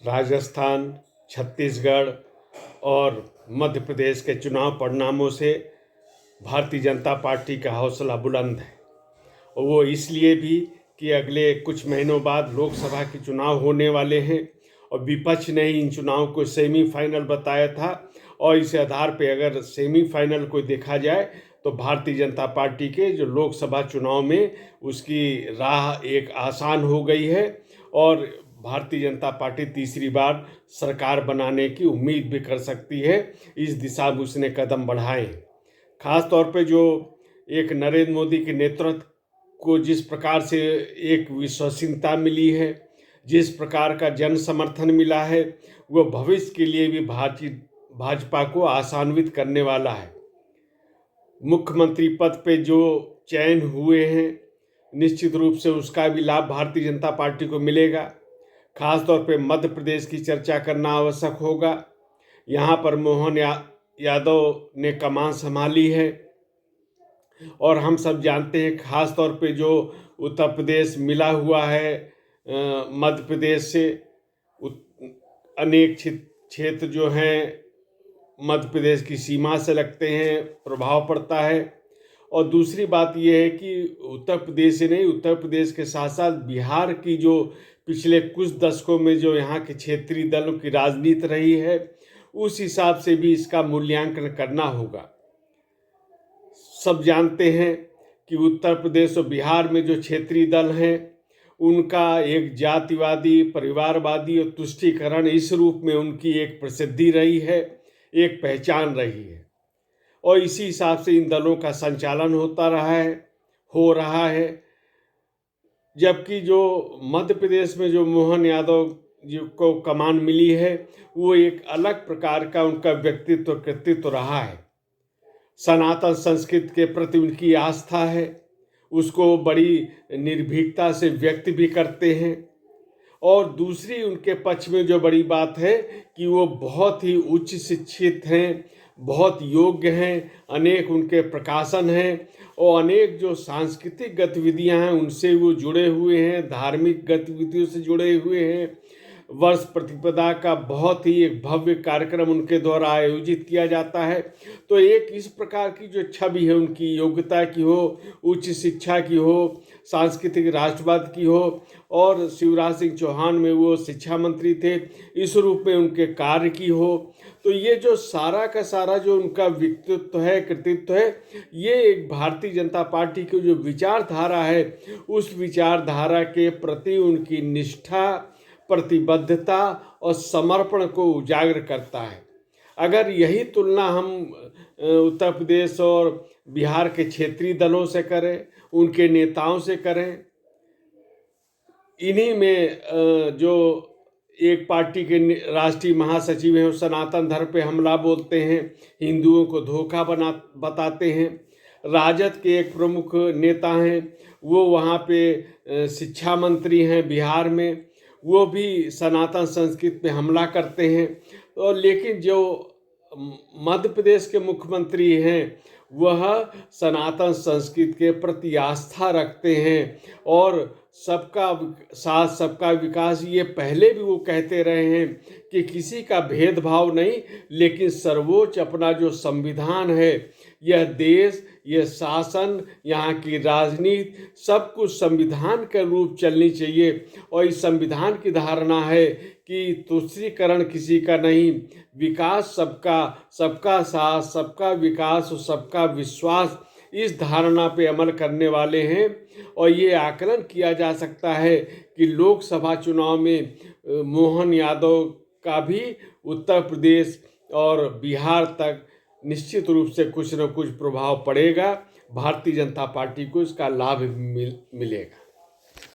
राजस्थान, छत्तीसगढ़ और मध्य प्रदेश के चुनाव परिणामों से भारतीय जनता पार्टी का हौसला बुलंद है। और वो इसलिए भी कि अगले कुछ महीनों बाद लोकसभा के चुनाव होने वाले हैं और विपक्ष ने इन चुनाव को सेमीफाइनल बताया था। और इस आधार पे अगर सेमीफाइनल को देखा जाए तो भारतीय जनता पार्टी के जो लोकसभा चुनाव में उसकी राह एक आसान हो गई है और भारतीय जनता पार्टी तीसरी बार सरकार बनाने की उम्मीद भी कर सकती है। इस दिशा में उसने कदम बढ़ाए। खास तौर पे जो एक नरेंद्र मोदी के नेतृत्व को जिस प्रकार से एक विश्वसनीयता मिली है, जिस प्रकार का जन समर्थन मिला है, वो भविष्य के लिए भी भाजपा को आशान्वित करने वाला है। मुख्यमंत्री पद पे जो चयन हुए हैं, निश्चित रूप से उसका भी लाभ भारतीय जनता पार्टी को मिलेगा। खास तौर पे मध्य प्रदेश की चर्चा करना आवश्यक होगा। यहाँ पर मोहन यादव ने कमान संभाली है और हम सब जानते हैं, खास तौर पे जो उत्तर प्रदेश मिला हुआ है मध्य प्रदेश से, अनेक क्षेत्र जो हैं मध्य प्रदेश की सीमा से लगते हैं, प्रभाव पड़ता है। और दूसरी बात यह है कि उत्तर प्रदेश ही नहीं, उत्तर प्रदेश के साथ साथ बिहार की जो पिछले कुछ दशकों में जो यहाँ के क्षेत्रीय दलों की राजनीति रही है, उस हिसाब से भी इसका मूल्यांकन करना होगा। सब जानते हैं कि उत्तर प्रदेश और बिहार में जो क्षेत्रीय दल हैं, उनका एक जातिवादी, परिवारवादी और तुष्टीकरण इस रूप में उनकी एक प्रसिद्धि रही है, एक पहचान रही है। और इसी हिसाब से इन दलों का संचालन हो रहा है। जबकि जो मध्य प्रदेश में जो मोहन यादव जी को कमान मिली है, वो एक अलग प्रकार का उनका व्यक्तित्व कृतित्व रहा है। सनातन संस्कृति के प्रति उनकी आस्था है, उसको बड़ी निर्भीकता से व्यक्त भी करते हैं। और दूसरी उनके पक्ष में जो बड़ी बात है कि वो बहुत ही उच्च शिक्षित हैं, बहुत योग्य हैं, अनेक उनके प्रकाशन हैं और अनेक जो सांस्कृतिक गतिविधियां हैं उनसे वो जुड़े हुए हैं, धार्मिक गतिविधियों से जुड़े हुए हैं। वर्ष प्रतिपदा का बहुत ही एक भव्य कार्यक्रम उनके द्वारा आयोजित किया जाता है। तो एक इस प्रकार की जो छवि है उनकी, योग्यता की हो, उच्च शिक्षा की हो, सांस्कृतिक राष्ट्रवाद की हो, और शिवराज सिंह चौहान में वो शिक्षा मंत्री थे, इस रूप में उनके कार्य की हो, तो ये जो सारा का सारा जो उनका व्यक्तित्व है, कृतित्व है, ये एक भारतीय जनता पार्टी की जो विचारधारा है, उस विचारधारा के प्रति उनकी निष्ठा, प्रतिबद्धता और समर्पण को उजागर करता है। अगर यही तुलना हम उत्तर प्रदेश और बिहार के क्षेत्रीय दलों से करें, उनके नेताओं से करें, इन्हीं में जो एक पार्टी के राष्ट्रीय महासचिव हैं, वो सनातन धर्म पे हमला बोलते हैं, हिंदुओं को धोखा बताते हैं। राजद के एक प्रमुख नेता हैं, वो वहाँ पे शिक्षा मंत्री हैं बिहार में, वो भी सनातन संस्कृति पे हमला करते हैं। और लेकिन जो मध्य प्रदेश के मुख्यमंत्री हैं, वह सनातन संस्कृति के प्रति आस्था रखते हैं और सबका साथ सबका विकास, ये पहले भी वो कहते रहे हैं कि किसी का भेदभाव नहीं, लेकिन सर्वोच्च अपना जो संविधान है, यह देश, यह शासन, यहाँ की राजनीति, सब कुछ संविधान के रूप चलनी चाहिए। और इस संविधान की धारणा है कि तुष्टीकरण किसी का नहीं, विकास सबका, सबका साथ, सबका विकास और सबका विश्वास, इस धारणा पे अमल करने वाले हैं। और ये आकलन किया जा सकता है कि लोकसभा चुनाव में मोहन यादव का भी उत्तर प्रदेश और बिहार तक निश्चित रूप से कुछ न कुछ प्रभाव पड़ेगा। भारतीय जनता पार्टी को इसका लाभ मिलेगा।